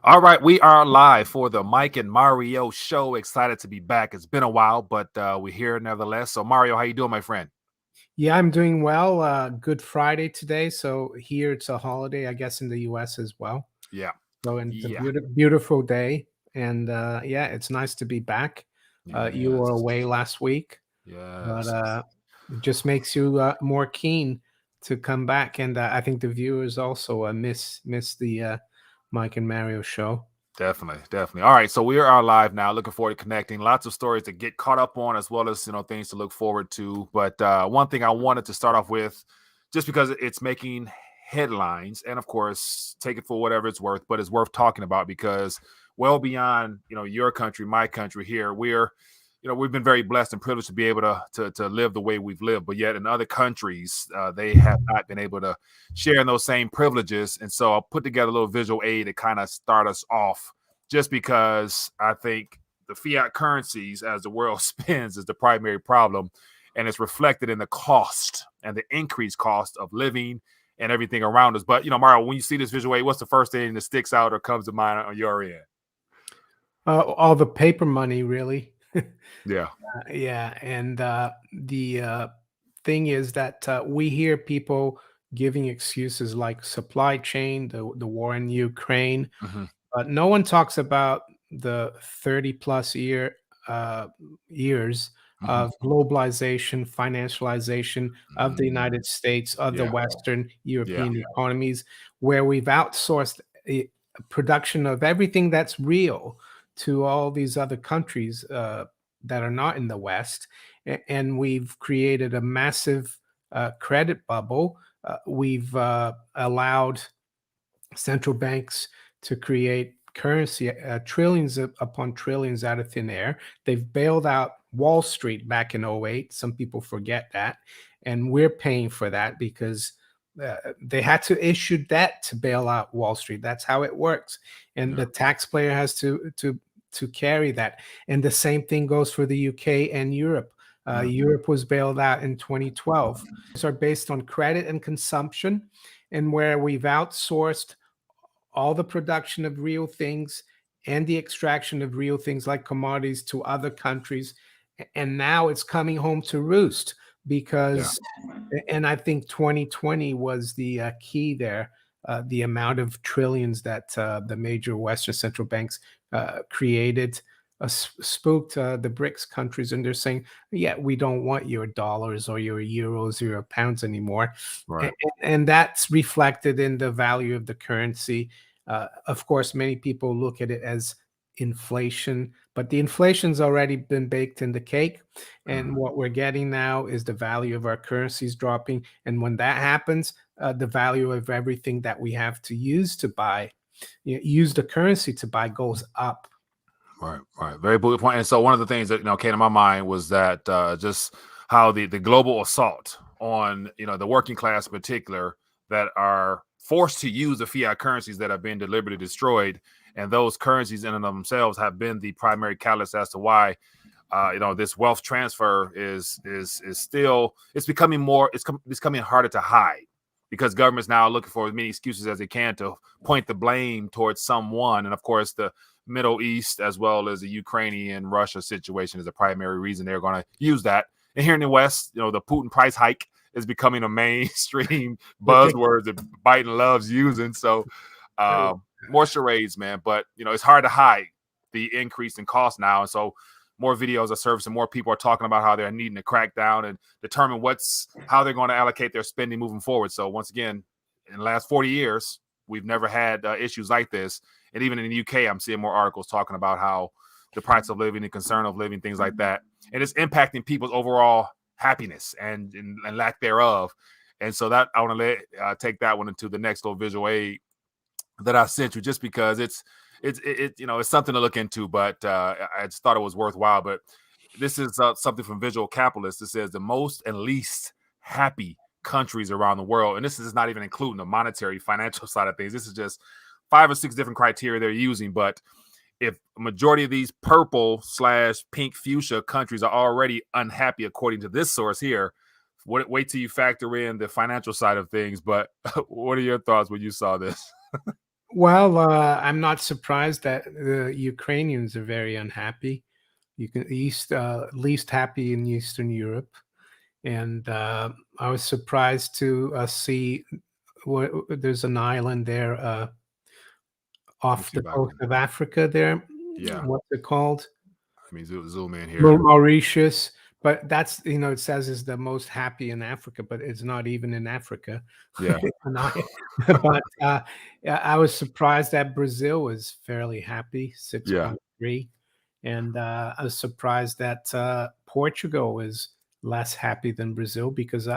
All right, we are live for the Mike and Mario show. Excited to be back. It's been a while, but we're here nevertheless. So, Mario, how you doing, my friend? Yeah, I'm doing well. Good Friday today. So here it's a holiday, I guess, in the US as well. Yeah, So and it's a yeah, beautiful day. And yeah, it's nice to be back. You were yes, away last week, but yes, it just makes you more keen to come back. And I think the viewers also miss the Mike and Mario show. definitely, definitely. All right, so we are live now. Looking forward to connecting. Lots of stories to get caught up on, as well as things to look forward to. But one thing I wanted to start off with, just because it's making headlines, and of course, take it for whatever it's worth, but it's worth talking about because well beyond your country, my country here, we've been very blessed and privileged to be able to live the way we've lived, but yet in other countries, they have not been able to share in those same privileges. And so I'll put together a little visual aid to kind of start us off, just because I think the fiat currencies, as the world spins, is the primary problem, and it's reflected in the cost and the increased cost of living and everything around us. But Mario, when you see this visual aid, what's the first thing that sticks out or comes to mind on your end? All the paper money, really. Yeah. Yeah, and the thing is that we hear people giving excuses like supply chain, the war in Ukraine, Hmm. but no one talks about the 30 plus uh, years Hmm. of globalization, financialization of the Mm, United States, of the yeah. Western Yeah. European economies, where we've outsourced a production of everything that's real to all these other countries that are not in the West. And we've created a massive credit bubble. We've allowed central banks to create currency, trillions upon trillions out of thin air. They've bailed out Wall Street back in '08. Some people forget that. And we're paying for that because they had to issue debt to bail out Wall Street. That's how it works. And Yeah. the taxpayer has to carry that. And the same thing goes for the UK and Europe. Yeah. Europe was bailed out in 2012. These are based on credit and consumption, and where we've outsourced all the production of real things and the extraction of real things like commodities to other countries. And now it's coming home to roost Yeah. because, and I think 2020 was the key there. The amount of trillions that the major Western central banks created spooked the BRICS countries, and they're saying, "Yeah, we don't want your dollars or your euros or your pounds anymore," Right. and, and that's reflected in the value of the currency. Of course, many people look at it as inflation, but the inflation's already been baked in the cake. And Mm. what we're getting now is the value of our currencies dropping. And when that happens, the value of everything that we have to use to buy, use the currency to buy, goes up. Right, right. Very bullet point. And so one of the things that came to my mind was that just how the global assault on the working class in particular that are forced to use the fiat currencies that have been deliberately destroyed, and those currencies in and of themselves have been the primary catalyst as to why this wealth transfer is still it's becoming more it's becoming harder to hide, because governments now are looking for as many excuses as they can to point the blame towards someone. And of course, the Middle East, as well as the Ukrainian Russia situation, is the primary reason they're going to use that. And here in the West, the Putin price hike is becoming a mainstream buzzword that Biden loves using. So more charades, man. But it's hard to hide the increase in cost now. And so more videos are surfacing, more people are talking about how they're needing to crack down and determine how they're going to allocate their spending moving forward. So once again, in the last 40 years, we've never had issues like this. And even in the UK, I'm seeing more articles talking about how the price of living, the concern of living, things like that, and it's impacting people's overall happiness and lack thereof. And so that I want to take that one into the next little visual aid that I sent you, just because it's something to look into. But I just thought it was worthwhile. But this is something from Visual Capitalist. It says the most and least happy countries around the world, and this is not even including the monetary financial side of things. This is just 5 or 6 different criteria they're using. But if a majority of these purple/pink fuchsia countries are already unhappy, according to this source here, wait till you factor in the financial side of things. But what are your thoughts when you saw this? Well, I'm not surprised that the Ukrainians are very unhappy. You can least happy in Eastern Europe, and I was surprised to see there's an island there Let me off see the if I coast can. of Africa. There, Yeah, what's it called? let me zoom in here. Mauritius, but that's it says is the most happy in Africa, but it's not even in Africa. Yeah, And but yeah, I was surprised that Brazil was fairly happy, yeah, 6.3, and I was surprised that Portugal is less happy than Brazil because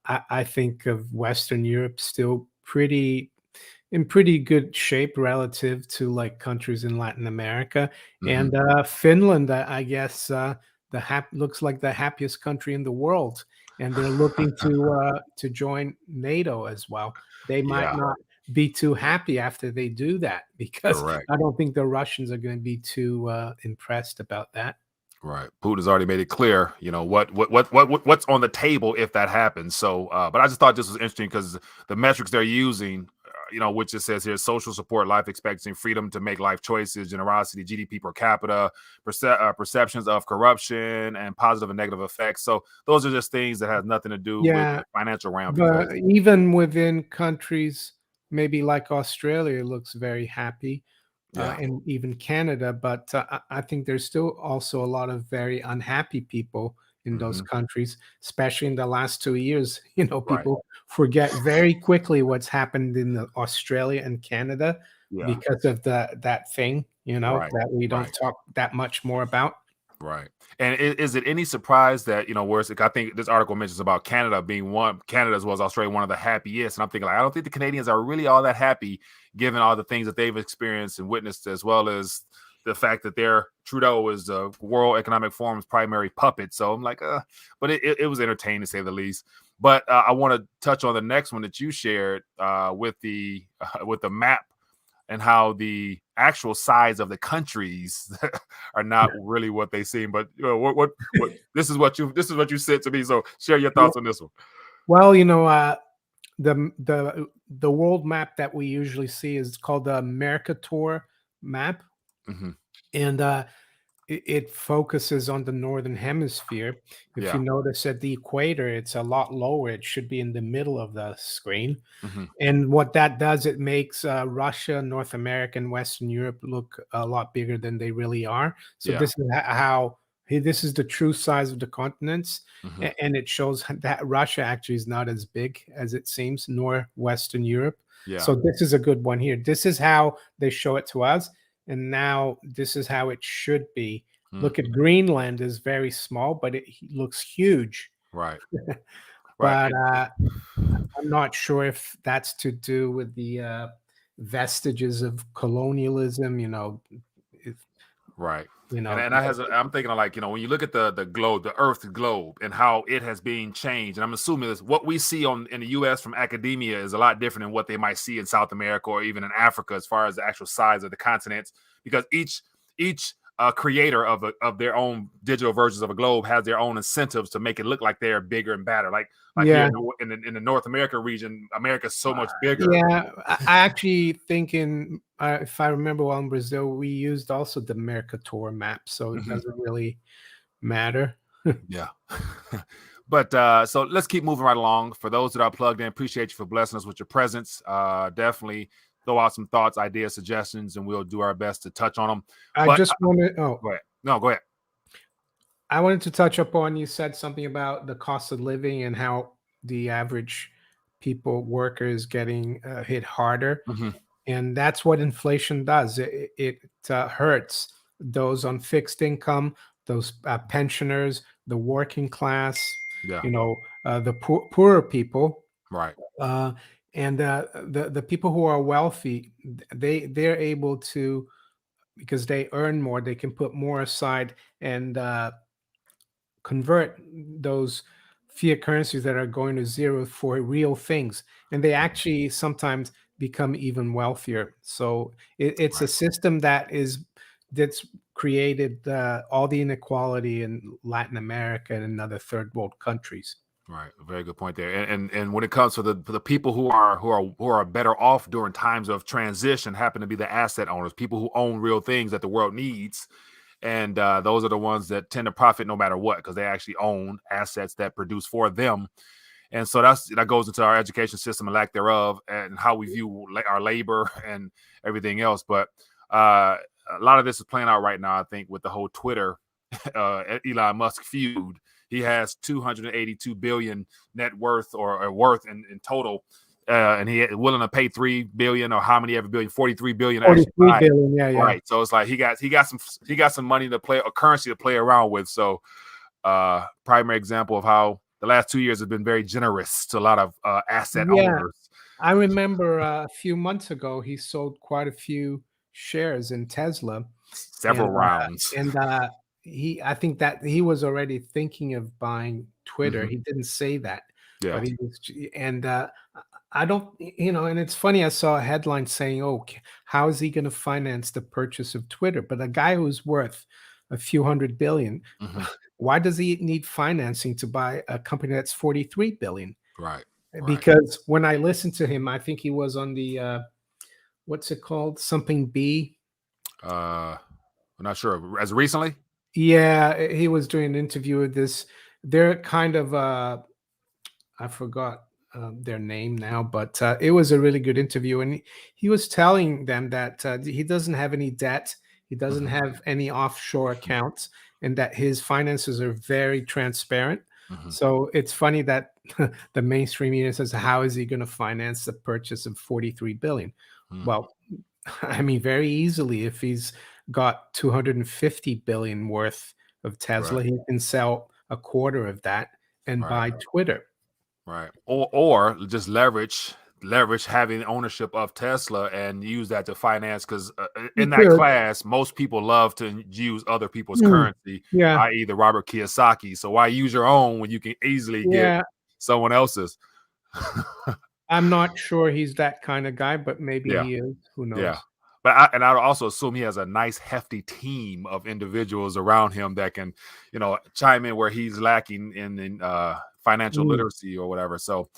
I think of Western Europe still pretty good shape relative to like countries in Latin America. hmm And Finland, I guess, looks like the happiest country in the world, and they're looking to join NATO as well. They might yeah, not be too happy after they do that because correct. I don't think the Russians are going to be too impressed about that. Right. Putin's already made it clear, what's on the table if that happens. So, but I just thought this was interesting because the metrics they're using, which it says here: social support, life expectancy, freedom to make life choices, generosity, GDP per capita, perceptions of corruption, and positive and negative effects. So, those are just things that has nothing to do with Yeah, the financial realm but because, even within countries, maybe like Australia looks very happy, yeah, and even Canada, but I think there's still also a lot of very unhappy people in those hmm countries, especially in the last 2 years. right, People forget very quickly what's happened in Australia and Canada yeah, because of that thing, right, that we don't right. talk that much more about. Right. And is it any surprise that, whereas I think this article mentions about Canada being Canada as well as Australia, one of the happiest. And I'm thinking, like, I don't think the Canadians are really all that happy given all the things that they've experienced and witnessed, as well as the fact that their Trudeau is the World Economic Forum's primary puppet. So I'm like, but it was entertaining to say the least. But I want to touch on the next one that you shared with the map and how the actual size of the countries are not really what they seem. But what this is what you said to me. So share your Yeah. thoughts on this one. Well, the world map that we usually see is called the Mercator map, hmm and it focuses on the northern hemisphere. If you Yeah. notice at the equator, it's a lot lower. It should be in the middle of the screen. hmm And what that does, it makes Russia, North America, and Western Europe look a lot bigger than they really are. So Yeah. this is how this is the true size of the continents, hmm and it shows that Russia actually is not as big as it seems, nor Western Europe. Yeah. So this is a good one here. This is how they show it to us, and now this is how it should be. Mm. Look at Greenland is very small, but it looks huge. Right. Right. But I'm not sure if that's to do with the vestiges of colonialism, if, Right. you And know, and I has I'm thinking of, like, when you look at the globe, the Earth globe, and how it has been changed. And I'm assuming this what we see in the US from academia is a lot different than what they might see in South America or even in Africa as far as the actual size of the continents, because each creator of their own digital versions of a globe has their own incentives to make it look like they're bigger and better. Like here yeah, in the North America region, America's so much bigger. yeah. I actually think if I remember well in Brazil, we used also the Mercator map, so it Mhm. doesn't really matter. Yeah. But so let's keep moving right along. For those that are plugged in, appreciate you for blessing us with your presence. Definitely throw out some thoughts, ideas, suggestions, and we'll do our best to touch on them. I But just wanted, go ahead. No, go ahead. I wanted to touch upon you said something about the cost of living and how the average worker is getting hit harder. hmm And that's what inflation does. It hurts those on fixed income, those pensioners, the working class, Yeah. the poorer people, Right. uh, and the people who are wealthy. They're able to, because they earn more, they can put more aside and convert those fiat currencies that are going to zero for real things, and they actually sometimes become even wealthier. So it's a Right. system that's created all the inequality in Latin America and in other third world countries. Right, very good point there. And when it comes to the people who are better off during times of transition, happen to be the asset owners, people who own real things that the world needs, and those are the ones that tend to profit no matter what because they actually own assets that produce for them. And so that goes into our education system and lack thereof, and how we view our labor and everything else. But a lot of this is playing out right now, I think, with the whole Twitter Elon Musk feud. He has 282 billion net worth or worth in total, and he willing to pay 3 billion or how many ever billion, 43 billion actually 43 buy it. billion, yeah, yeah. Right. So it's like he got some money to play, a currency to play around with. So primary example of how the last 2 years have been very generous to a lot of asset Yeah, owners. I remember a few months ago he sold quite a few shares in Tesla, Several and rounds. I think that he was already thinking of buying Twitter. Mhm. He didn't say that, Yeah. but he was, and I don't, and it's funny. I saw a headline saying, "Oh, how is he going to finance the purchase of Twitter?" But a guy who's worth a few hundred billion, Mhm. why does he need financing to buy a company that's 43 billion? Right. Right. Because when I listened to him, I think he was on the what's it called? Something B. I'm not sure. As recently? Yeah, he was doing an interview with this. They're kind of I forgot their name now, but it was a really good interview, and he was telling them that he doesn't have any debt, he doesn't Mhm. have any offshore accounts, and that his finances are very transparent. Mhm. So it's funny that the mainstream media says, "How is he going to finance the purchase of 43 billion?" Mm. Well, I mean, very easily. If he's got 250 billion worth of Right. Tesla, he can sell a quarter of that and Right. buy Twitter. Right. Or just leverage having ownership of Tesla and use that to finance, because He in that could. class most people love to use other people's Mm, currency, yeah, i.e. the Robert Kiyosaki. So why use your own when you can easily get yeah. someone else's? I'm not sure he's that kind of guy, but maybe Yeah. he is. Who Yeah. knows? But I would also assume he has a nice hefty team of individuals around him that can, chime in where he's lacking in financial Mm, literacy or whatever. So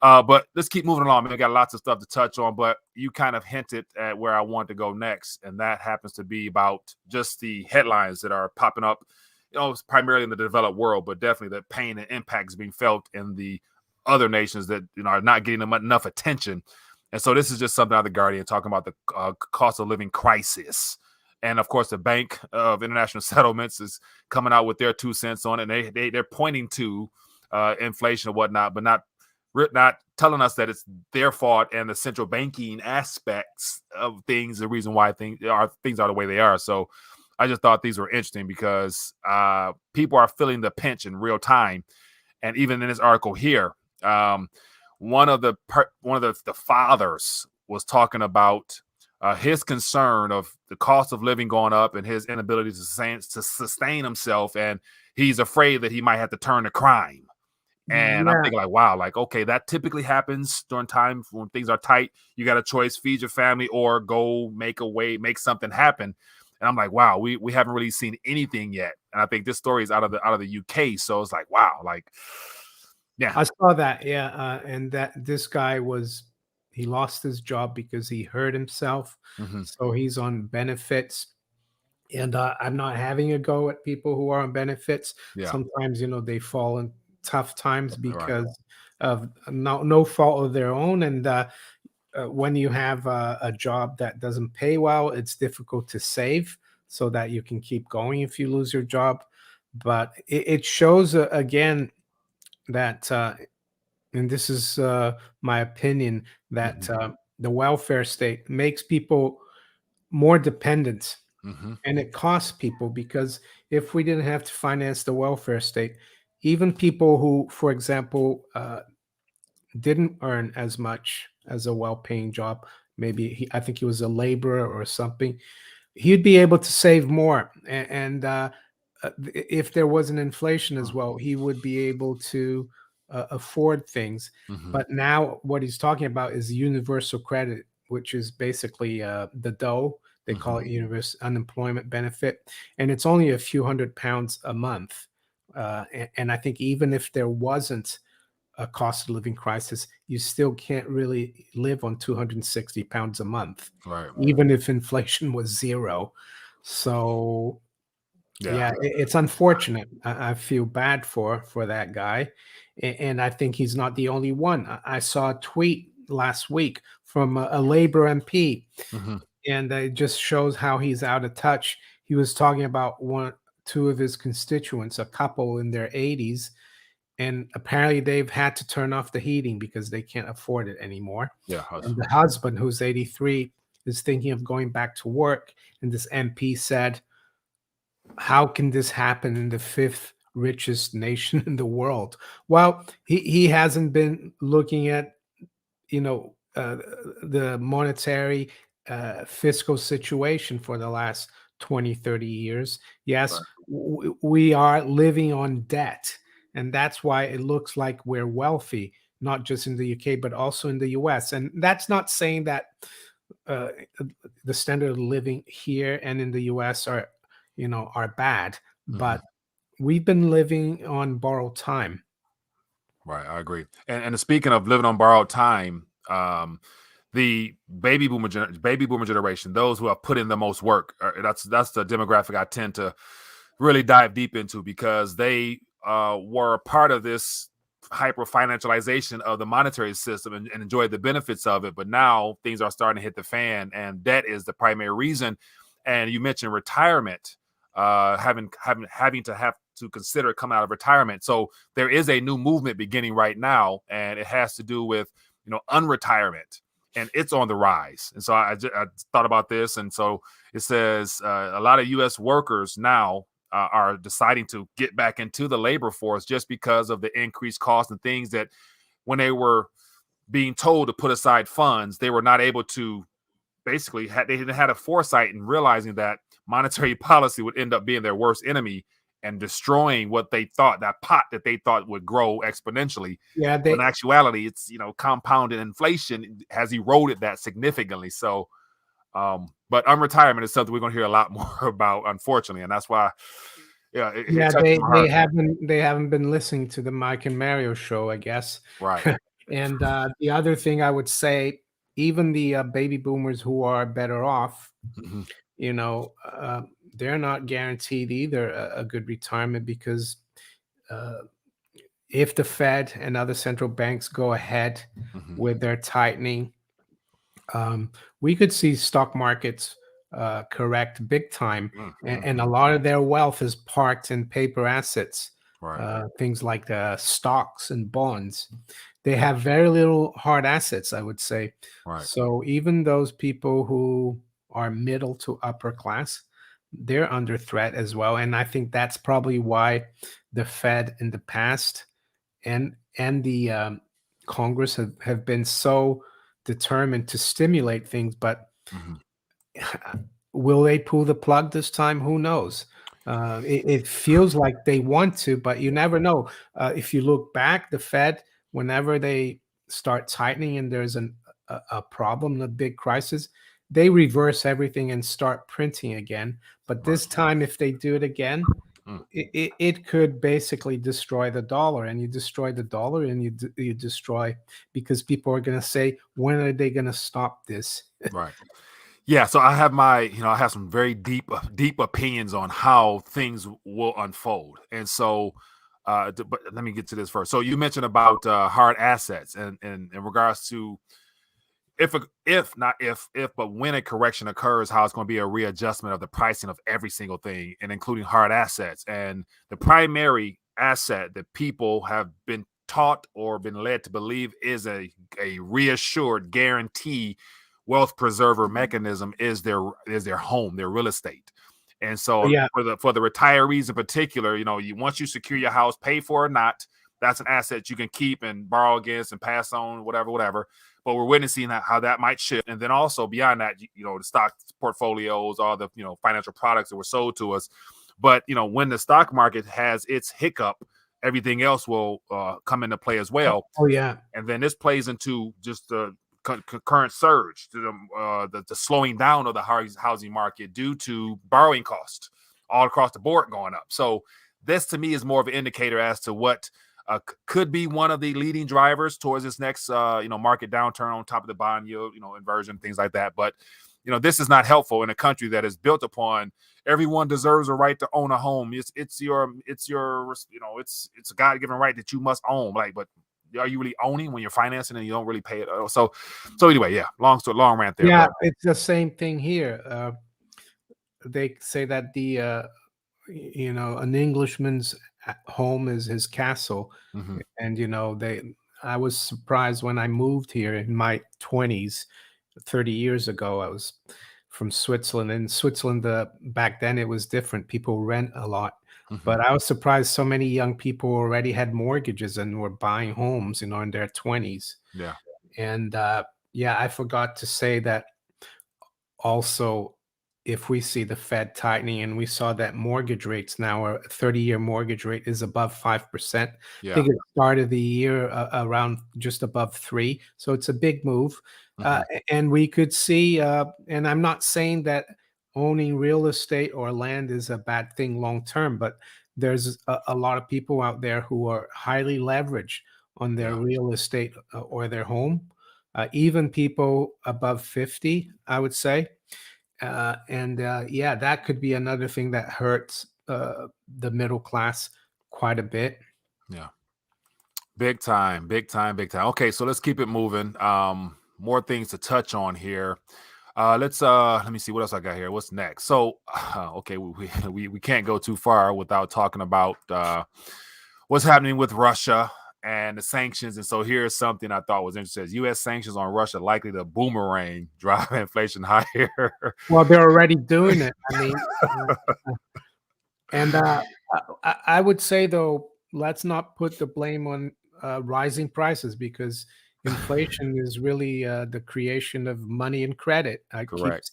but let's keep moving along. Man, we got lots of stuff to touch on, but you kind of hinted at where I want to go next, and that happens to be about just the headlines that are popping up, primarily in the developed world, but definitely the pain and impacts being felt in the other nations that are not getting enough attention. And so this is just something out of the Guardian talking about the cost of living crisis. And of course, the Bank of International Settlements is coming out with their 2 cents on it. And they're pointing to inflation or whatnot, but not telling us that it's their fault and the central banking aspects of things, the reason why things are the way they are. So I just thought these were interesting because people are feeling the pinch in real time. And even in this article here, um, one of the fathers was talking about his concern of the cost of living going up and his inability to sustain himself, and he's afraid that he might have to turn to crime. And I'm yeah, thinking like, wow, like, okay, that typically happens during times when things are tight. You got a choice, feed your family or go make something happen. And I'm like, wow, we haven't really seen anything yet. And I think this story is out of the UK. So it's like, wow, like, yeah. I saw that. Yeah, and that this guy he lost his job because he hurt himself, Hmm. so he's on benefits. And I'm not having a go at people who are on benefits. Yeah. Sometimes, they fall in tough times Right. because of no fault of their own. And when you have a job that doesn't pay well, it's difficult to save so that you can keep going if you lose your job. But it shows again that, and this is my opinion, that Hmm. the welfare state makes people more dependent, Hmm. and it costs people because if we didn't have to finance the welfare state, even people who, for example, didn't earn as much as a well-paying job, maybe I think he was a laborer or something, he'd be able to save more. And if there was an inflation as well, he would be able to afford things. Hmm. But now what he's talking about is universal credit, which is basically the dough. They call Hmm. it universal unemployment benefit, and it's only a few £100 a month. And I think even if there wasn't a cost of living crisis, you still can't really live on 260 pounds a month, Right. even if inflation was zero. So Yeah. yeah, it's unfortunate. I feel bad for that guy, and I think he's not the only one. I saw a tweet last week from a Labor MP, Hmm. and it just shows how he's out of touch. He was talking about two of his constituents, a couple in their 80s, and apparently they've had to turn off the heating because they can't afford it anymore. Yeah. And the husband, who's 83, is thinking of going back to work. And this MP said, how can this happen in the fifth richest nation in the world? Well, he hasn't been looking at, you know, the monetary fiscal situation for the last 20, 30 years. Yes, Right. we are living on debt, and that's why it looks like we're wealthy, not just in the UK but also in the US. And that's not saying that uh, the standard of living here and in the US are, are bad, Hmm. but we've been living on borrowed time. Right. I agree. And speaking of living on borrowed time, the baby boomer generation, those who have put in the most work, that's the demographic I tend to really dive deep into, because they were part of this hyper financialization of the monetary system, and enjoyed the benefits of it. But now things are starting to hit the fan, and debt is the primary reason. And you mentioned retirement, having to have to consider coming out of retirement. So there is a new movement beginning right now, and it has to do with unretirement, and it's on the rise. And so I thought about this, and so it says a lot of U.S. workers now are deciding to get back into the labor force just because of the increased costs and things that, when they were being told to put aside funds, they were not able to. Basically, they didn't have a foresight in realizing that monetary policy would end up being their worst enemy and destroying what they thought, that pot that they thought would grow exponentially. Yeah, In actuality, it's compounded inflation has eroded that significantly. So but unretirement is something we're going to hear a lot more about, unfortunately, and that's why, yeah, it Yeah, touches they my they heart. haven't been listening to the Mike and Mario show, I guess. Right. And the other thing I would say, even the baby boomers who are better off, Hmm. you know, uh, they're not guaranteed either a good retirement, because uh, if the Fed and other central banks go ahead Hmm. with their tightening, we could see stock markets correct big time, and a Hmm. lot of their wealth is parked in paper assets, Right. things like stocks and bonds. They have very little hard assets, I would say. Right. So even those people who are middle to upper class, they're under threat as well. And I think that's probably why the Fed in the past and the Congress have been so determined to stimulate things. But Hmm. will they pull the plug this time? Who knows? It feels like they want to, but you never know. If you look back, the Fed, whenever they start tightening and there's a problem, a big crisis, they reverse everything and start printing again. But Right. this time, if they do it again, Mm. it could basically destroy the dollar, and you destroy the dollar, and you destroy, because people are going to say, when are they going to stop this? Right. Yeah, so I have some very deep opinions on how things will unfold. And so but let me get to this first. So you mentioned about hard assets, and in regards to, if not if but when a correction occurs, how it's going to be a readjustment of the pricing of every single thing, and including hard assets. And the primary asset that people have been taught or been led to believe is a reassured guarantee wealth preserver mechanism is their home, their real estate. And Oh, so yeah. for the retirees in particular, once you secure your house, pay for it or not, that's an asset you can keep and borrow against and pass on, whatever. But we're witnessing how that might shift. And then also beyond that, the stock portfolios, all the financial products that were sold to us. But when the stock market has its hiccup, everything else will come into play as well. Oh, yeah. And then this plays into just the current surge, to the slowing down of the housing market due to borrowing costs all across the board going up. So this, to me, is more of an indicator as to what could be one of the leading drivers towards this next market downturn on top of the bond yield inversion, things like that. But this is not helpful in a country that is built upon everyone deserves a right to own a home. It's a God-given right that you must own. But are you really owning when you're financing and you don't really pay it? So anyway, yeah, long rant there. Yeah, But it's the same thing here. They say that an Englishman's home is his castle, mm-hmm, and I was surprised when I moved here in my 20s, 30 years ago. I was from Switzerland. In Switzerland, back then it was different. People rent a lot, mm-hmm, but I was surprised so many young people already had mortgages and were buying homes, in their 20s. yeah, And yeah, I forgot to say that also, if we see the Fed tightening, and we saw that mortgage rates now, a 30-year mortgage rate is above 5%. I yeah, think it started the year around just above 3. So it's a big move. mm-hmm, And we could see, and I'm not saying that owning real estate or land is a bad thing long term, but there's a lot of people out there who are highly leveraged on their yeah, real estate or their home. Even people above 50, I would say. And yeah, that could be another thing that hurts the middle class quite a bit. yeah. Big time, big time, big time. Okay, so let's keep it moving. More things to touch on here. Let me see what else I got here. What's next? So, okay, we can't go too far without talking about what's happening with Russia and the sanctions. And so here's something I thought was interesting: U.S. sanctions on Russia likely to boomerang, drive inflation higher. Well, they're already doing it. I mean, and I would say, though, let's not put the blame on rising prices, because inflation is really the creation of money and credit. Correct.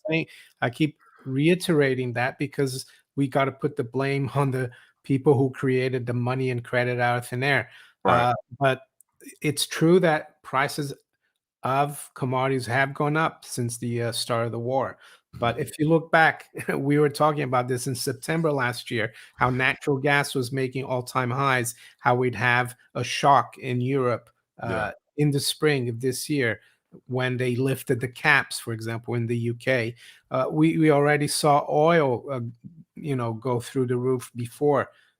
I keep reiterating that, because we got to put the blame on the people who created the money and credit out of thin air. Right. But it's true that prices of commodities have gone up since the start of the war. But if you look back, we were talking about this in September last year, how natural gas was making all-time highs, how we'd have a shock in Europe Yeah. in the spring of this year when they lifted the caps, for example, in the UK. We already saw oil, go through the roof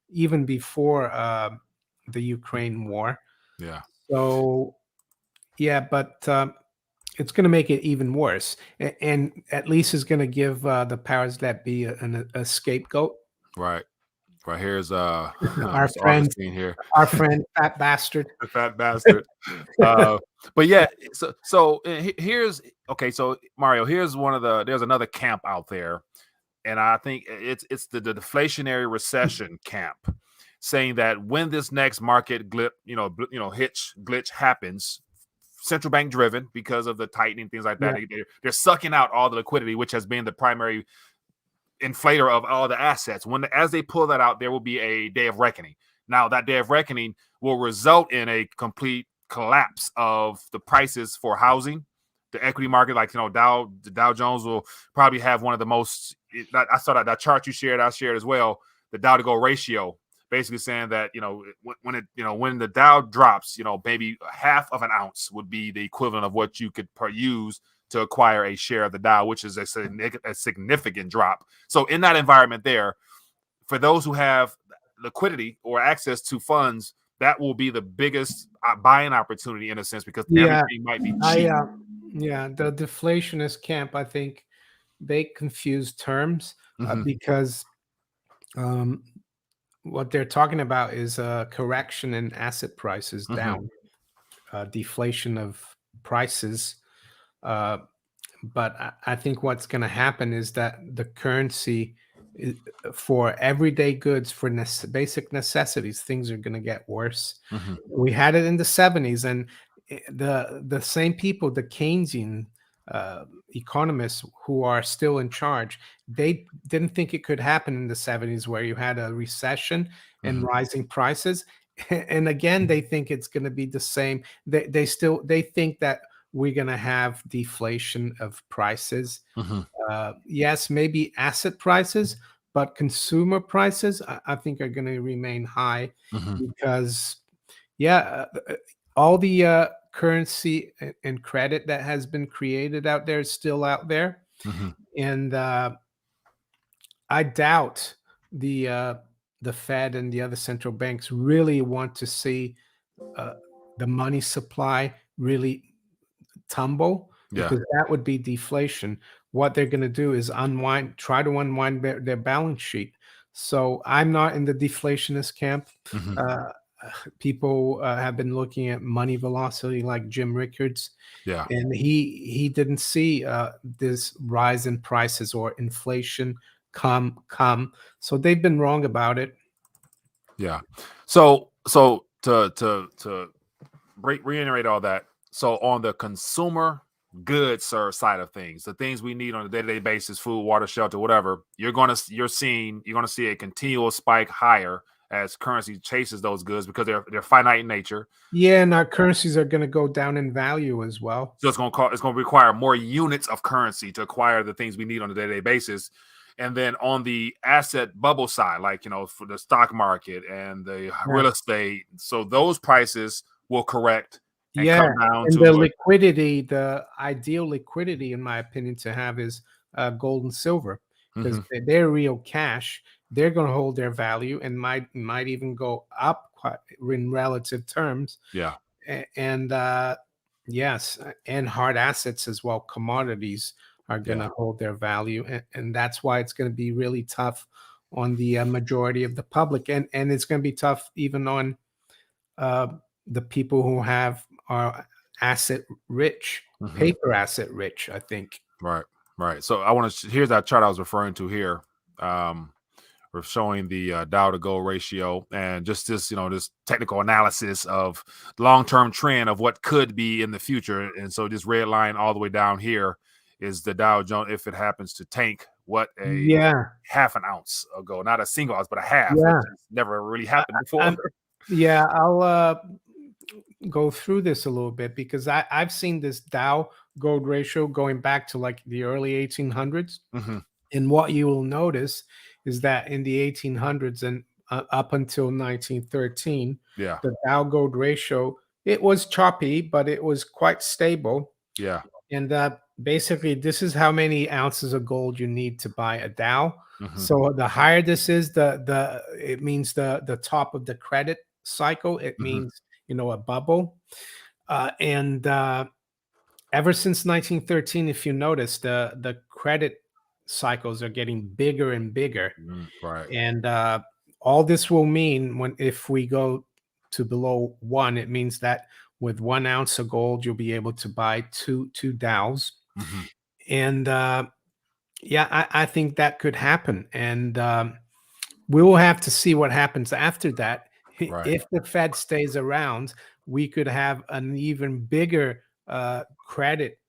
even before the Ukraine war. Yeah. So yeah, but it's going to make it even worse, and at least it's going to give the powers that be a scapegoat. Right. Right. Here's Our Mr. friend, Augustine here. our friend, fat bastard. The fat bastard. But yeah, so here's okay. So Mario, there's another camp out there, and I think it's the deflationary recession camp, saying that when this next market glitch happens, central bank driven because of the tightening, things like that, they're sucking out all the liquidity, which has been the primary inflator of all the assets. As they pull that out, there will be a day of reckoning. Now, that day of reckoning will result in a complete collapse of the prices for housing, the equity market. Like Dow Jones will probably have one of the most. I saw that chart you shared. I shared as well. The Dow to go ratio, basically saying that when the Dow drops, maybe half of an ounce would be the equivalent of what you could use to acquire a share of the Dow, which is a significant drop. So in that environment there, for those who have liquidity or access to funds, that will be the biggest buying opportunity in a sense, because everything might be cheap. The deflationist camp, I think they confuse terms because what they're talking about is a correction in asset prices down, deflation of prices. But I think what's going to happen is that the currency for everyday goods, for basic necessities, things are going to get worse. We had it in the 70s, and the same people, the Keynesian economists who are still in charge, they didn't think it could happen in the 70s, where you had a recession and rising prices. And again, they think it's going to be the same. They think that we're going to have deflation of prices. Yes, maybe asset prices, but consumer prices, I think, are going to remain high because Yeah, all the currency and credit that has been created out there is still out there, Hmm. and I doubt the uh, the Fed and the other central banks really want to see uh, the money supply really tumble, Yeah. because that would be deflation. What they're going to do is try to unwind their balance sheet. So I'm not in the deflationist camp. Hmm. Uh, People have been looking at money velocity, like Jim Rickards, Yeah. and he didn't see this rise in prices or inflation come. So they've been wrong about it. Yeah. So to reiterate all that. So on the consumer goods side of things, the things we need on a day-to-day basis, food, water, shelter, whatever, you're gonna see a continual spike higher as currency chases those goods because they're finite in nature. Yeah, and our currencies are going to go down in value as well. So it's gonna require more units of currency to acquire the things we need on a day-to-day basis. And then on the asset bubble side, like for the stock market and the Yeah. real estate, so those prices will correct and Yeah, come down and to the a. liquidity, the ideal liquidity, in my opinion, to have is gold and silver, because Mhm. they're real cash. They're going to hold their value and might even go up quite in relative terms. Yeah, And yes, and hard assets as well, commodities are going yeah, to hold their value, and that's why it's going to be really tough on the majority of the public, and it's going to be tough even on uh, the people who are asset rich, mhm, paper asset rich, I think. right, right. So I want to here's that chart I was referring to here. We're showing the Dow to gold ratio and just this, this technical analysis of long-term trend of what could be in the future. And so this red line all the way down here is the Dow Jones if it happens to tank what a Yeah, half an ounce ago, not a single ounce, but a half, which yeah, has never really I, happened before. yeah. I'll go through this a little bit, because I've seen this Dow gold ratio going back to like the early 1800s. Hmm. And what you will notice is that in the 1800s and up until 1913, Yeah, the Dow gold ratio, it was choppy, but it was quite stable. yeah. And basically, this is how many ounces of gold you need to buy a Dow. Hmm. So the higher this is, the it means the top of the credit cycle. It Hmm. means a bubble. And ever since 1913, if you notice, the credit cycles are getting bigger and bigger, Right. and all this will mean, if we go to below one, it means that with 1 ounce of gold, you'll be able to buy two Dows. Hmm. And yeah, I think that could happen. And we will have to see what happens after that. Right. If the Fed stays around, we could have an even bigger credit,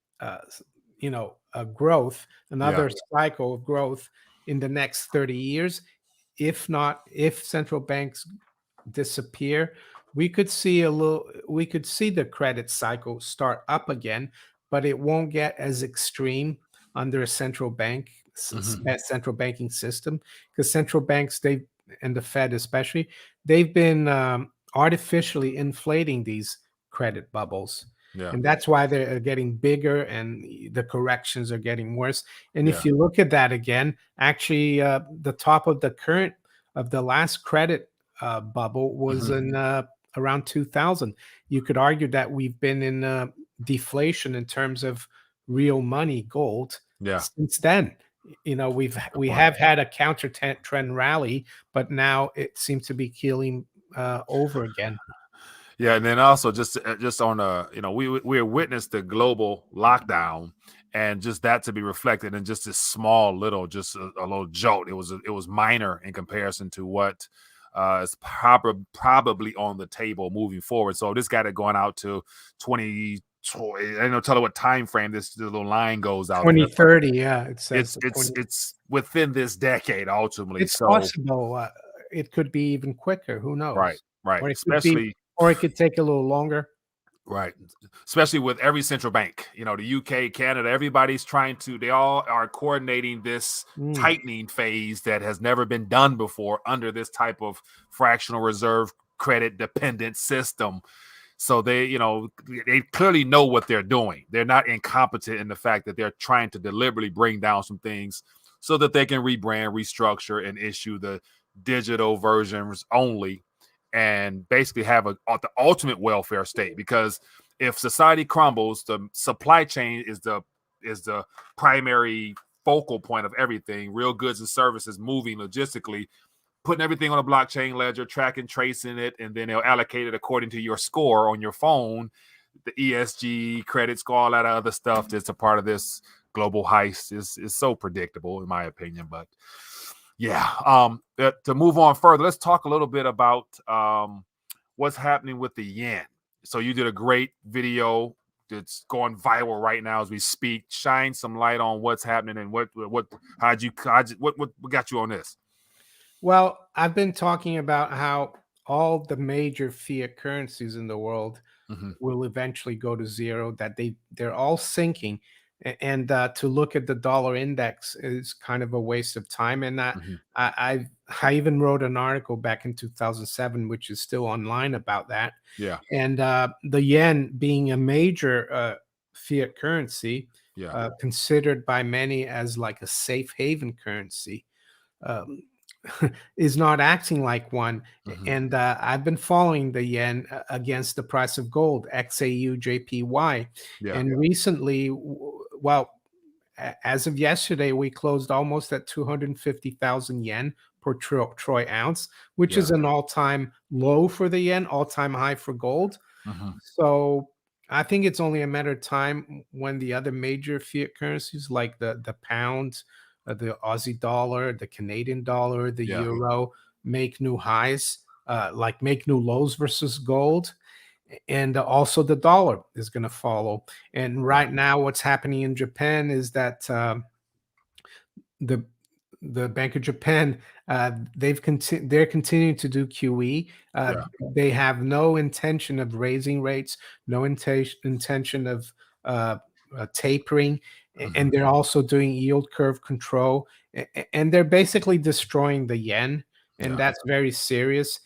growth, Yeah. another cycle of growth in the next 30 years. If not, if central banks disappear, we could see the credit cycle start up again, but it won't get as extreme under a Hmm. central banking system, because central banks, they and the Fed especially, they've been artificially inflating these credit bubbles. Yeah. And that's why they're getting bigger and the corrections are getting worse. And if Yeah. you look at that again, actually, the top of the last credit bubble was Hmm. in around 2000. You could argue that we've been in deflation in terms of real money, gold, Yeah. since then. Good We point. have had a counter trend rally, but now it seems to be keeling over again. Yeah, and then also just on we witnessed the global lockdown, and just that to be reflected in just this small little just a little jolt. It was minor in comparison to what is probably on the table moving forward. So this got it going out to 20. I don't know, tell her what time frame this little line goes out there, but 2030, yeah, it says it's the it's 20. it's within this decade ultimately. It's So possible. It could be even quicker. Who right, knows? right, Or it could be, especially. or it could take a little longer. Right. Especially with every central bank, the UK, Canada, everybody's they all are coordinating this Mm. tightening phase that has never been done before under this type of fractional reserve credit dependent system. So they, they clearly know what they're doing. They're not incompetent in the fact that they're trying to deliberately bring down some things so that they can rebrand, restructure, and issue the digital versions only, and basically have the ultimate welfare state. Because if society crumbles, the supply chain is the primary focal point of everything. Real goods and services moving logistically, putting everything on a blockchain ledger, tracking, tracing it, and then they'll allocate it according to your score on your phone, the ESG credit score, all that other stuff that's a part of this global heist is so predictable, in my opinion. But yeah, to move on further, let's talk a little bit about what's happening with the yen. So you did a great video that's going viral right now as we speak. Shine some light on what's happening and what got you on this? Well, I've been talking about how all the major fiat currencies in the world will eventually go to zero, that they're all sinking. And to look at the dollar index is kind of a waste of time. And I even wrote an article back in 2007, which is still online, about that. Yeah. And the yen being a major fiat currency, Yeah. considered by many as like a safe haven currency, um, is not acting like one. And I've been following the yen against the price of gold, XAU, JPY. Yeah. And recently, well, as of yesterday, we closed almost at 250,000 yen per troy ounce, which is an all-time low for the yen, all-time high for gold. So I think it's only a matter of time when the other major fiat currencies like the pound, the Aussie dollar, the Canadian dollar, the euro make new highs, like make new lows versus gold. And also the dollar is going to follow. And right now, what's happening in Japan is that the Bank of Japan, they're continuing to do QE. They have no intention of raising rates, no intention of tapering, and they're also doing yield curve control, and they're basically destroying the yen, and that's very serious.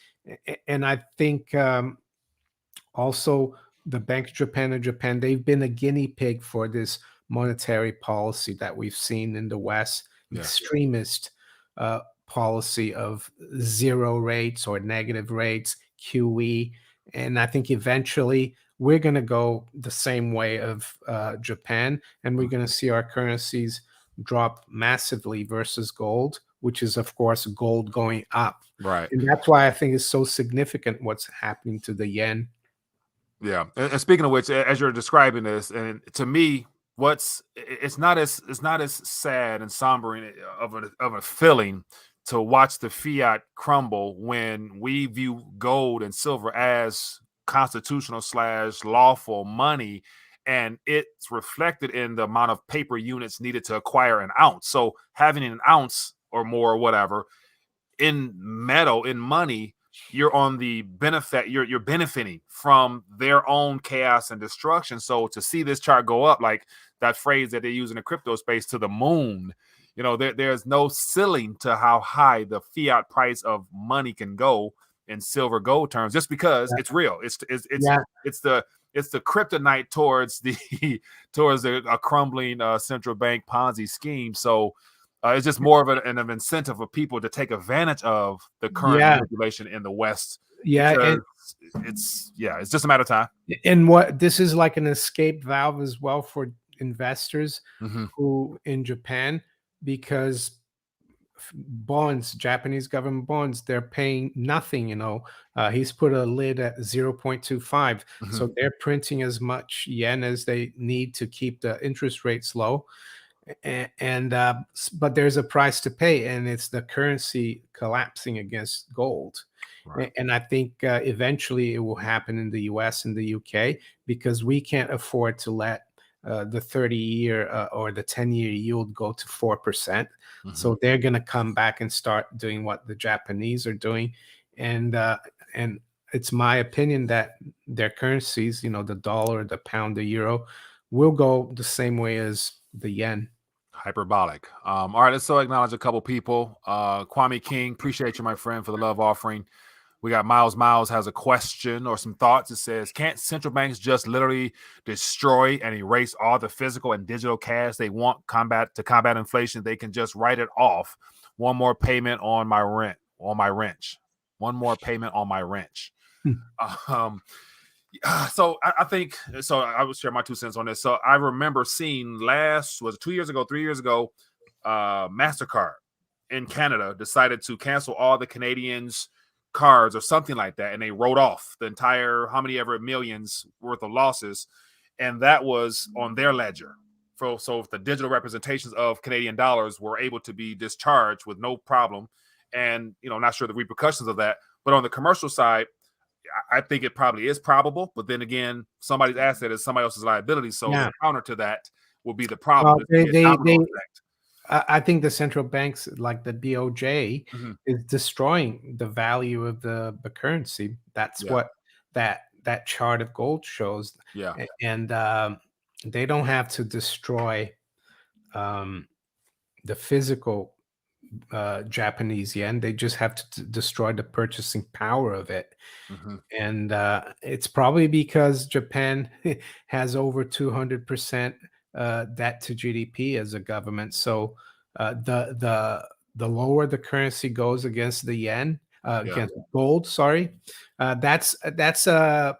And I think also the Bank of Japan and Japan, they've been a guinea pig for this monetary policy that we've seen in the West, extremist policy of zero rates or negative rates, QE. And I think eventually we're going to go the same way of Japan, and we're going to see our currencies drop massively versus gold, which is, of course, gold going up. Right. And that's why I think it's so significant what's happening to the yen. Yeah. And speaking of which, as you're describing this, and to me, it's not as sad and somber of a feeling to watch the fiat crumble when we view gold and silver as constitutional / lawful money, and it's reflected in the amount of paper units needed to acquire an ounce. So having an ounce or more, or whatever, in metal, in money, you're on the benefit, you're benefiting from their own chaos and destruction. So to see this chart go up, like that phrase that they use in the crypto space, to the moon, there's no ceiling to how high the fiat price of money can go in silver gold terms, just because it's real. It's the kryptonite towards a crumbling central bank Ponzi scheme. So it's just more of an incentive for people to take advantage of the current manipulation in the West. And it's just a matter of time. And what this is like an escape valve as well for investors who in Japan, because bonds, Japanese government bonds, they're paying nothing. He's put a lid at 0.25, so they're printing as much yen as they need to keep the interest rates low. But there's a price to pay, and it's the currency collapsing against gold. Right. And I think eventually it will happen in the US and the UK, because we can't afford to let the 30-year or the 10-year yield go to 4%. So they're going to come back and start doing what the Japanese are doing. And it's my opinion that their currencies, the dollar, the pound, the euro, will go the same way as the yen. Hyperbolic. All right, let's acknowledge a couple people. Kwame King, appreciate you, my friend, for the love offering. We got Miles. Miles has a question or some thoughts. It says, can't central banks just literally destroy and erase all the physical and digital cash they want to combat inflation? They can just write it off. One more payment on my wrench. One more payment on my wrench. Um, so I think so. I will share my 2 cents on this. So I remember seeing was it 2 years ago, 3 years ago, MasterCard in Canada decided to cancel all the Canadians' cards or something like that, and they wrote off the entire how many ever millions worth of losses, and that was on their ledger. So if the digital representations of Canadian dollars were able to be discharged with no problem, and I'm not sure the repercussions of that, but on the commercial side, I think it probably is probable, but then again, somebody's asset is somebody else's liability. So Yeah. the counter to that will be the Well, problem. I think the central banks, like the BOJ, Mhm. is destroying the value of the currency. That's Yeah. what that chart of gold shows. Yeah. And they don't have to destroy um, the physical Japanese yen. They just have to destroy the purchasing power of it. Mhm. And it's probably because Japan has over 200% debt to GDP as a government. So the lower the currency goes against the yen, Yeah. against gold, sorry, that's a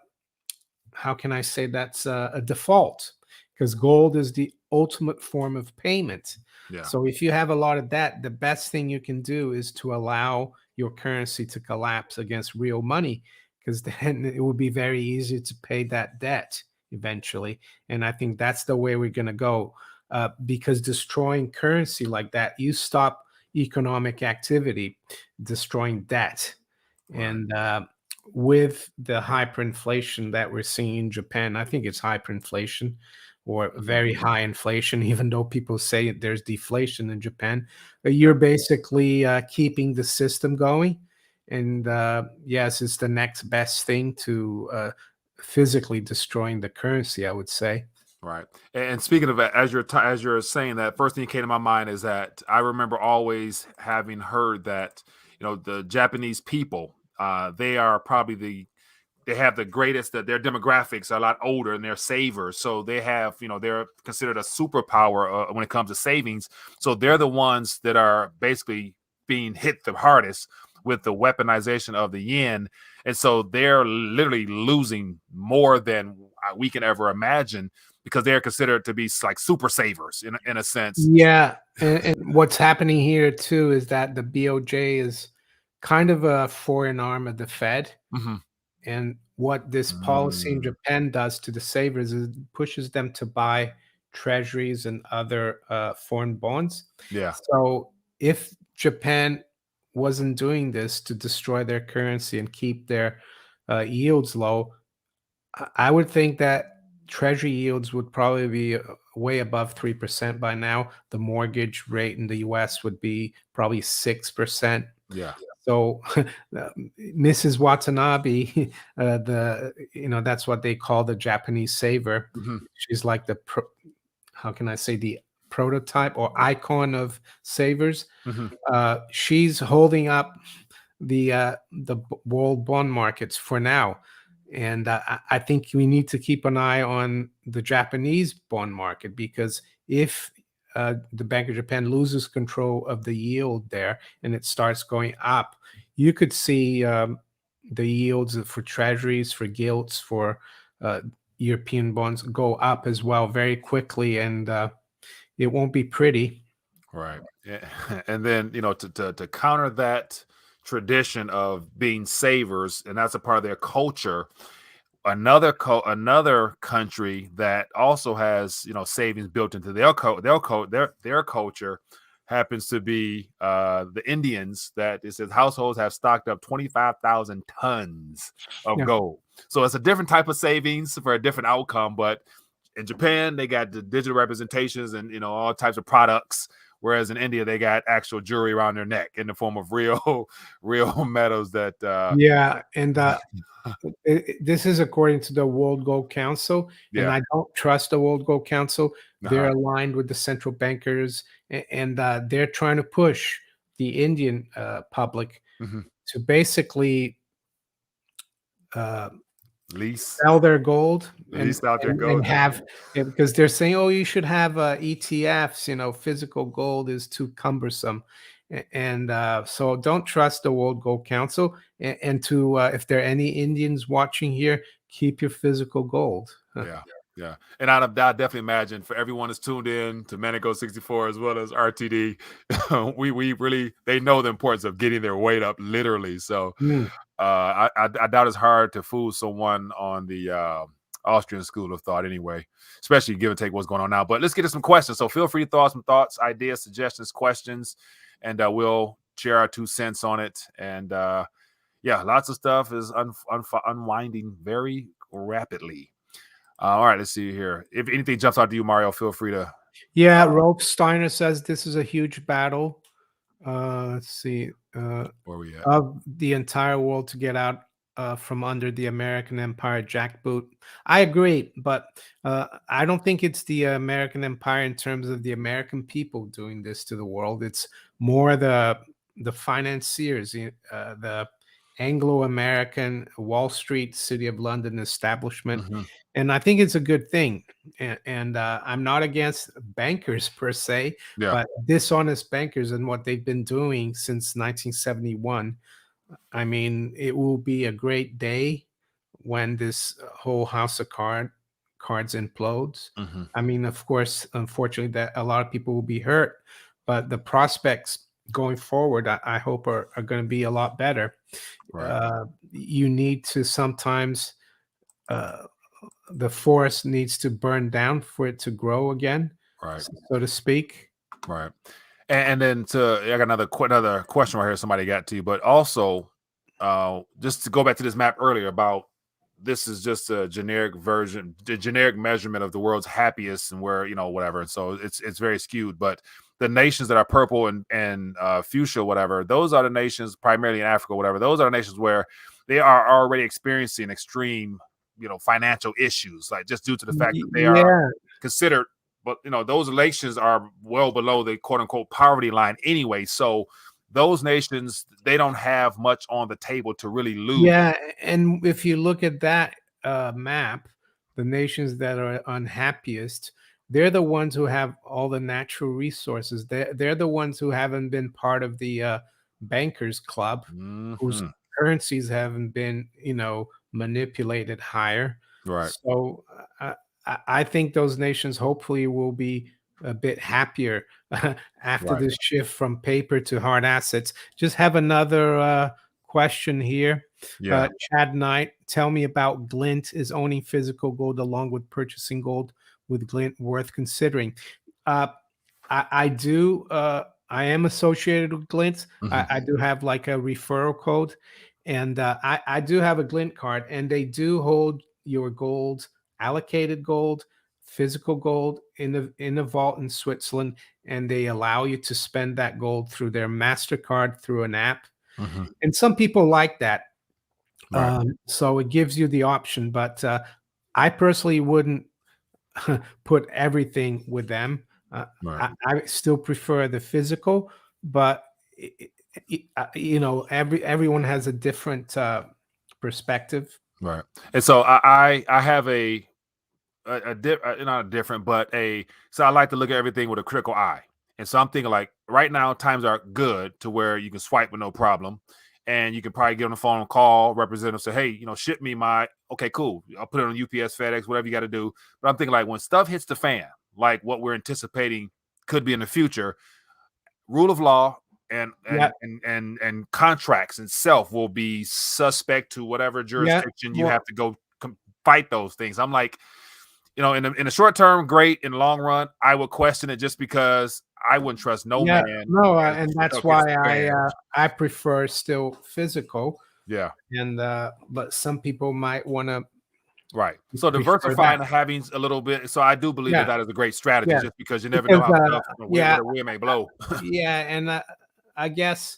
how can I say that's a default, because gold is the ultimate form of payment. Yeah. So if you have a lot of debt, the best thing you can do is to allow your currency to collapse against real money, because then it will be very easy to pay that debt eventually. And I think that's the way we're going to go, because destroying currency like that, you stop economic activity, destroying debt. Right. And with the hyperinflation that we're seeing in Japan, I think it's hyperinflation or very high inflation, even though people say there's deflation in Japan. You're basically keeping the system going. And yes, it's the next best thing to physically destroying the currency, I would say. Right. And speaking of that, as you're saying that, first thing that came to my mind is that I remember always having heard that the Japanese people, they are probably they have the greatest, that their demographics are a lot older and they're savers. So they have, they're considered a superpower when it comes to savings. So they're the ones that are basically being hit the hardest with the weaponization of the yen. And so they're literally losing more than we can ever imagine, because they're considered to be like super savers in a sense. Yeah. And what's happening here too is that the BOJ is kind of a foreign arm of the Fed. Mm-hmm. And what this policy in Japan does to the savers is it pushes them to buy treasuries and other foreign bonds. Yeah. So if Japan wasn't doing this to destroy their currency and keep their yields low, I would think that treasury yields would probably be way above 3% by now. The mortgage rate in the US would be probably 6%. Yeah. So Mrs. Watanabe, that's what they call the Japanese saver. Mm-hmm. She's like how can I say, the prototype or icon of savers. Mm-hmm. She's holding up the world bond markets for now. And I think we need to keep an eye on the Japanese bond market, because if the Bank of Japan loses control of the yield there and it starts going up, you could see the yields for treasuries, for gilts, for European bonds go up as well very quickly, and it won't be pretty. Right. Yeah. And then, to counter that tradition of being savers, and that's a part of their culture, another country that also has, savings built into their culture happens to be the Indians. That it says households have stocked up 25,000 tons of gold. So it's a different type of savings for a different outcome. But in Japan, they got the digital representations and all types of products. Whereas in India, they got actual jewelry around their neck in the form of real metals that. And this is according to the World Gold Council, and I don't trust the World Gold Council. They're aligned with the central bankers, and they're trying to push the Indian public to basically uh, Lease, sell their gold lease out their and gold. have yeah, because they're saying, "Oh, you should have ETFs." Physical gold is too cumbersome, and so don't trust the World Gold Council. And to if there are any Indians watching here, keep your physical gold. Yeah, yeah. And I definitely imagine for everyone that's tuned in to Manico 64 as well as RTD, we really they know the importance of getting their weight up literally. So Mm. I doubt it's hard to fool someone on the Austrian school of thought anyway, especially give and take what's going on now. But let's get to some questions. So feel free to throw out some thoughts, ideas, suggestions, questions, and we'll share our 2 cents on it. And yeah, lots of stuff is unwinding very rapidly. All right, let's see here. If anything jumps out to you, Mario, feel free to. Yeah, Rolf Steiner says this is a huge battle. Let's see. Where we at? Of the entire world to get out from under the American empire jackboot. I agree, but I don't think it's the American empire in terms of the American people doing this to the world. It's more the financiers, the Anglo-American Wall Street, City of London establishment, Mhm. and I think it's a good thing. And I'm not against bankers per se, Yeah. but dishonest bankers and what they've been doing since 1971. I mean, it will be a great day when this whole house of cards implodes. Mhm. I mean, of course, unfortunately, that a lot of people will be hurt, but the prospects going forward, I hope are going to be a lot better. Right. You need to sometimes uh, the forest needs to burn down for it to grow again, Right. so to speak. Right. And then I got another question right here. Somebody got to you, but also, just to go back to this map earlier about this is just a generic version, the generic measurement of the world's happiest and where whatever. And so it's very skewed. But the nations that are purple and fuchsia, whatever, those are the nations primarily in Africa, whatever. Those are the nations where they are already experiencing extreme, financial issues, like just due to the fact that they are Yeah, considered. But those elections are well below the quote unquote poverty line anyway. So those nations, they don't have much on the table to really lose. yeah, and if you look at that map, the nations that are unhappiest, they're the ones who have all the natural resources. They're the ones who haven't been part of the bankers club, whose Mhm. currencies haven't been, manipulated higher. Right. So I think those nations hopefully will be a bit happier after Right. this shift from paper to hard assets. Just have another question here. Yeah. Chad Knight, tell me about Glint. Is owning physical gold along with purchasing gold with Glint worth considering? Uh, I do. I am associated with Glint. Mhm. I do have like a referral code, and I do have a Glint card, and they do hold your gold, allocated gold, physical gold in the vault in Switzerland, and they allow you to spend that gold through their Mastercard through an app. Mhm. And some people like that, Right. so it gives you the option. But I personally wouldn't put everything with them. Right. I still prefer the physical, but everyone has a different perspective. Right. And so I have not a different, but so I like to look at everything with a critical eye. And so I'm thinking like right now times are good to where you can swipe with no problem. And you can probably get on the phone and call representative, say, hey, ship me okay, cool. I'll put it on UPS, FedEx, whatever you got to do. But I'm thinking like when stuff hits the fan, like what we're anticipating could be in the future, rule of law and Yeah, contracts itself will be suspect to whatever yeah. jurisdiction you Well, have to go fight those things. I'm like, in the short term, great. In the long run, I would question it just because I wouldn't trust no yeah, man no, as and stuff that's hits why the fan. I prefer still physical, Yeah, and but some people might want to right. So prefer diversifying that. and having a little bit. So I do believe that Yeah, that is a great strategy, yeah, just because you never know because how stuff, where yeah, the wind may blow. yeah, and I guess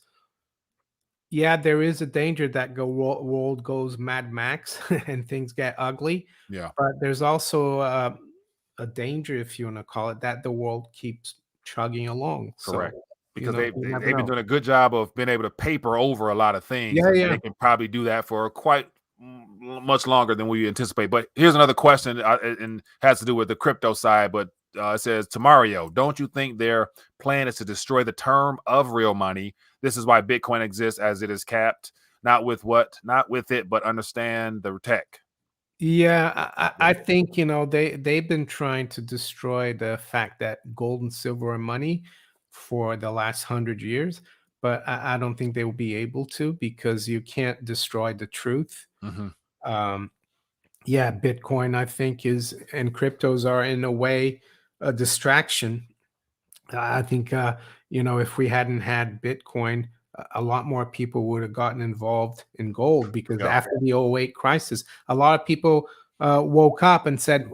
yeah, there is a danger that world goes Mad Max and things get ugly, Yeah. but there's also a danger, if you want to call it that, the world keeps chugging along. So Correct. Because you never they've been know. doing a good job of being able to paper over a lot of things, Yeah, and yeah, they can probably do that for quite much longer than we anticipate. But here's another question, and has to do with the crypto side. But it says, to Mario, don't you think their plan is to destroy the term of real money? This is why Bitcoin exists, as it is capped, not with it, but understand the tech. Yeah, I think they've been trying to destroy the fact that gold and silver are money for the last 100 years, but I don't think they will be able to, because you can't destroy the truth. Mm-hmm. Um, yeah, Bitcoin, I think, is and cryptos are in a way a distraction. I think, if we hadn't had Bitcoin, a lot more people would have gotten involved in gold, because Yeah. after the '08 crisis, a lot of people woke up and said,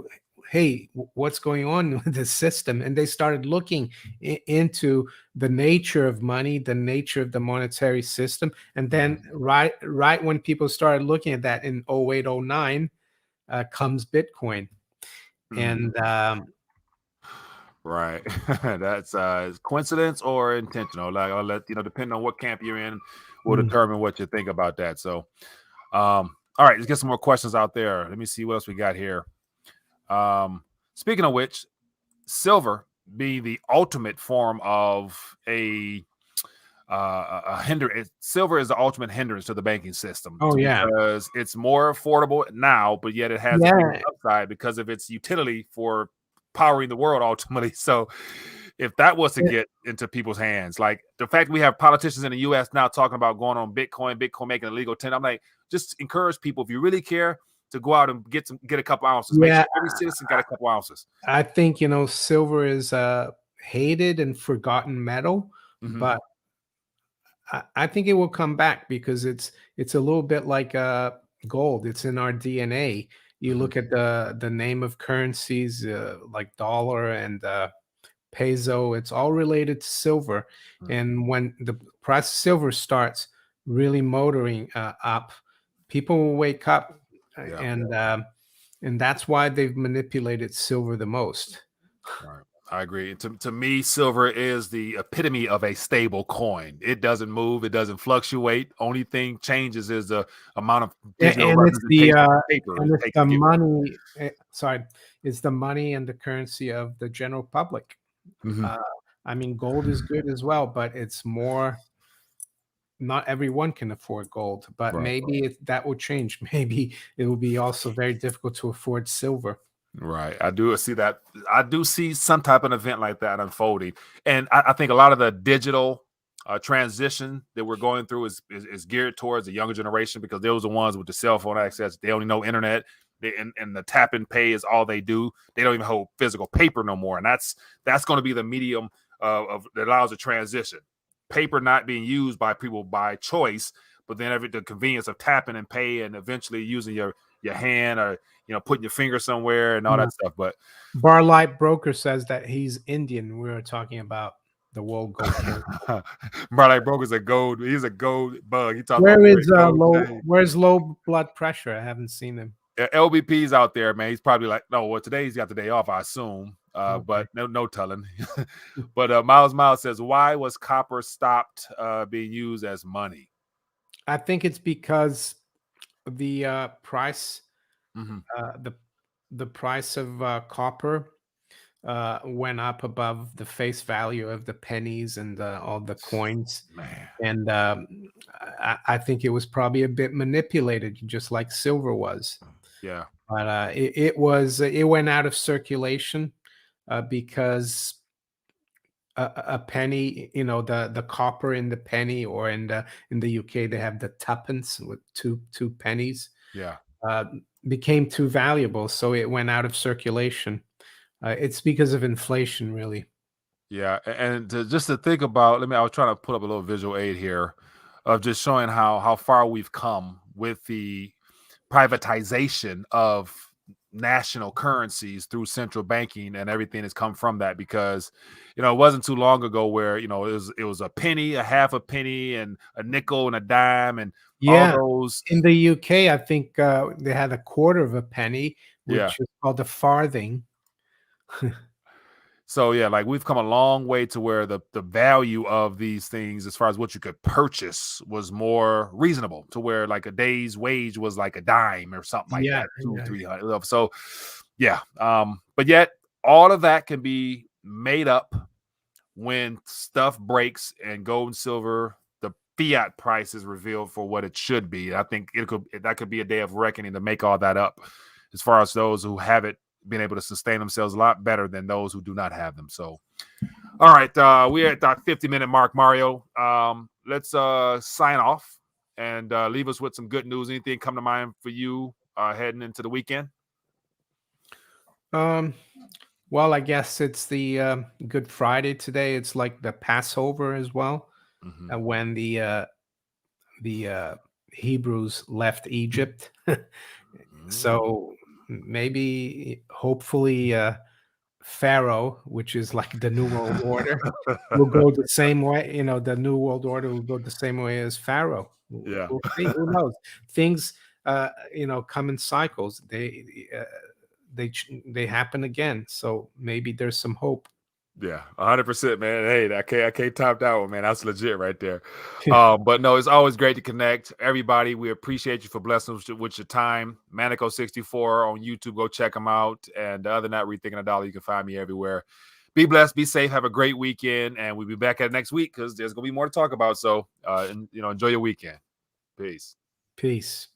"Hey, what's going on with this system?" And they started looking into the nature of money, the nature of the monetary system. And then right when people started looking at that in '08, '09, comes Bitcoin. Mhm. And Right. That's coincidence or intentional. Like, I'll let depending on what camp you're in, will mm, determine what you think about that. So, all right, let's get some more questions out there. Let me see what else we got here. Speaking of which, silver being the ultimate form of a hindrance. Silver is the ultimate hindrance to the banking system oh yeah, because it's more affordable now, but yet it has a bigger yeah, upside because of its utility for powering the world ultimately. So if that was to yeah. get into people's hands, like the fact we have politicians in the US now talking about going on Bitcoin making illegal tender, I'm like, just encourage people, if you really care, to go out and get a couple ounces. Make Yeah, sure every citizen got a couple ounces. I think, silver is a hated and forgotten metal, Hmm. but I think it will come back, because it's a little bit like gold. It's in our DNA. You Hmm. look at the name of currencies, like dollar and peso. It's all related to silver. And when the price of silver starts really motoring up, people will wake up, Yeah. and that's why they've manipulated silver the most. Right. I agree. To me, silver is the epitome of a stable coin. It doesn't move, it doesn't fluctuate. Only thing changes is the amount of digital And it's the representation of paper it takes to get rid of. money. Sorry, it's the money and the currency of the general public. Mhm. Uh, I mean, gold is good as well, but it's more. Not everyone can afford gold, but Right. maybe that will change. Maybe it will be also very difficult to afford silver. Right. I do see that. I do see some type of event like that unfolding. And I think a lot of the digital transition that we're going through is geared towards the younger generation, because those are the ones with the cell phone access. They only know internet. And the tap and pay is all they do. They don't even hold physical paper no more. And that's going to be the medium that allows a transition. Paper not being used by people by choice, but then the convenience of tapping and pay, and eventually using your hand, or putting your finger somewhere and all Yeah. that stuff. But Barlight Broker says that he's Indian. We were talking about the world gold coin. Marley Broker's a gold. He's a gold bug. He talking about Where wearing is gold low? chain. Where's low blood pressure? I haven't seen him. LBP's out there, man. He's probably like, no. Well, today he's got the day off, I assume. Okay. But no telling. But Miles says, why was copper stopped being used as money? I think it's because the price, Hmm. the price of copper went up above the face value of the pennies and all the coins. Man, And I think it was probably a bit manipulated, just like silver was. yeah, But it went out of circulation because a penny, the copper in the penny, or in the UK they have the tuppence with two pennies, yeah. uh, became too valuable, so it went out of circulation. It's because of inflation, really. Yeah, and just to think about, I was trying to put up a little visual aid here of just showing how far we've come with the privatization of national currencies through central banking, and everything has come from that. Because it wasn't too long ago where it was a penny, a half a penny, and a nickel and a dime, and all Yeah, those. in the UK, I think they had a quarter of a penny, Yeah. which is called a farthing. So yeah, like we've come a long way to where the value of these things, as far as what you could purchase, was more reasonable. To where like a day's wage was like a dime or something like Yeah, that, two, yeah, 300. So yeah, but yet all of that can be made up when stuff breaks and gold and silver, the fiat price is revealed for what it should be. I think that could be a day of reckoning to make all that up, as far as those who have it being able to sustain themselves a lot better than those who do not have them. So, all right, we're at that 50-minute mark, Mario. Let's sign off and leave us with some good news. Anything come to mind for you heading into the weekend? Well, I guess it's the Good Friday today. It's like the Passover as well, Mm-hmm. when the Hebrews left Egypt. So maybe, hopefully, Pharaoh, which is like the New World Order, will go the same way. The New World Order will go the same way as Pharaoh. Yeah. We'll see. Who knows? Things, come in cycles. They happen again. So maybe there's some hope. Yeah, 100%, man. Hey, I can't top that one, man. That's legit right there. But no, it's always great to connect. Everybody, we appreciate you for blessing us with your time. Manico64 on YouTube, go check them out. And other than that, Rethinking a Dollar, you can find me everywhere. Be blessed, be safe, have a great weekend, and we'll be back at next week because there's gonna be more to talk about. So, enjoy your weekend. Peace. Peace.